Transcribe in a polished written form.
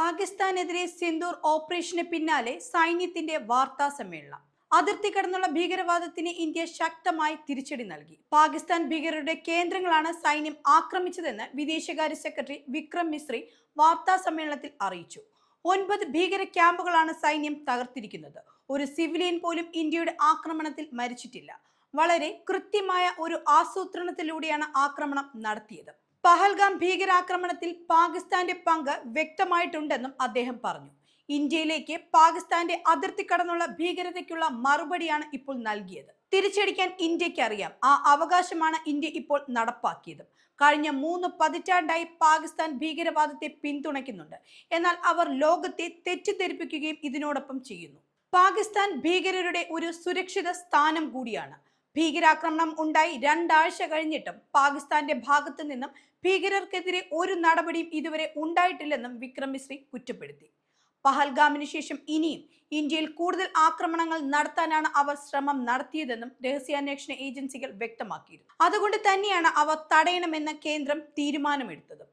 പാകിസ്ഥാനെതിരെ സിന്ദൂർ ഓപ്പറേഷന് പിന്നാലെ സൈന്യത്തിന്റെ വാർത്താ സമ്മേളനം. അതിർത്തി കടന്നുള്ള ഭീകരവാദത്തിന് ഇന്ത്യ ശക്തമായി തിരിച്ചടി നൽകി. പാകിസ്ഥാൻ ഭീകരരുടെ കേന്ദ്രങ്ങളാണ് സൈന്യം ആക്രമിച്ചതെന്ന് വിദേശകാര്യ സെക്രട്ടറി വിക്രം മിസ്രി വാർത്താ സമ്മേളനത്തിൽ അറിയിച്ചു. 9 ഭീകര ക്യാമ്പുകളാണ് സൈന്യം തകർത്തിരിക്കുന്നത്. ഒരു സിവിലിയൻ പോലും ഇന്ത്യയുടെ ആക്രമണത്തിൽ മരിച്ചിട്ടില്ല. വളരെ കൃത്യമായ ഒരു ആസൂത്രണത്തിലൂടെയാണ് ആക്രമണം നടത്തിയത്. പഹൽഗാം ഭീകരാക്രമണത്തിൽ പാകിസ്ഥാന്റെ പങ്ക് വ്യക്തമായിട്ടുണ്ടെന്നും അദ്ദേഹം പറഞ്ഞു. ഇന്ത്യയിലേക്ക് പാകിസ്ഥാന്റെ അതിർത്തി കടന്നുള്ള ഭീകരതയ്ക്കുള്ള മറുപടിയാണ് ഇപ്പോൾ നൽകിയത്. തിരിച്ചടിക്കാൻ ഇന്ത്യക്ക് അറിയാം. ആ അവകാശമാണ് ഇന്ത്യ ഇപ്പോൾ നടപ്പാക്കിയത്. കഴിഞ്ഞ 3 പതിറ്റാണ്ടായി പാകിസ്ഥാൻ ഭീകരവാദത്തെ പിന്തുണയ്ക്കുന്നുണ്ട്. എന്നാൽ അവർ ലോകത്തെ തെറ്റിദ്ധരിപ്പിക്കുകയും ഇതിനോടൊപ്പം ചെയ്യുന്നു. പാകിസ്ഥാൻ ഭീകരരുടെ ഒരു സുരക്ഷിത സ്ഥാനം കൂടിയാണ്. ഭീകരാക്രമണം ഉണ്ടായി 2 ആഴ്ച കഴിഞ്ഞിട്ടും പാകിസ്ഥാന്റെ ഭാഗത്തു നിന്നും ഭീകരർക്കെതിരെ ഒരു നടപടിയും ഇതുവരെ ഉണ്ടായിട്ടില്ലെന്നും വിക്രം മിസ്രി കുറ്റപ്പെടുത്തി. പഹൽഗാമിന് ശേഷം ഇനിയും ഇന്ത്യയിൽ കൂടുതൽ ആക്രമണങ്ങൾ നടത്താനാണ് അവർ ശ്രമം നടത്തിയതെന്നും രഹസ്യാന്വേഷണ ഏജൻസികൾ വ്യക്തമാക്കിയിരുന്നു. അതുകൊണ്ട് തന്നെയാണ് അവ തടയണമെന്ന് കേന്ദ്രം തീരുമാനമെടുത്തത്.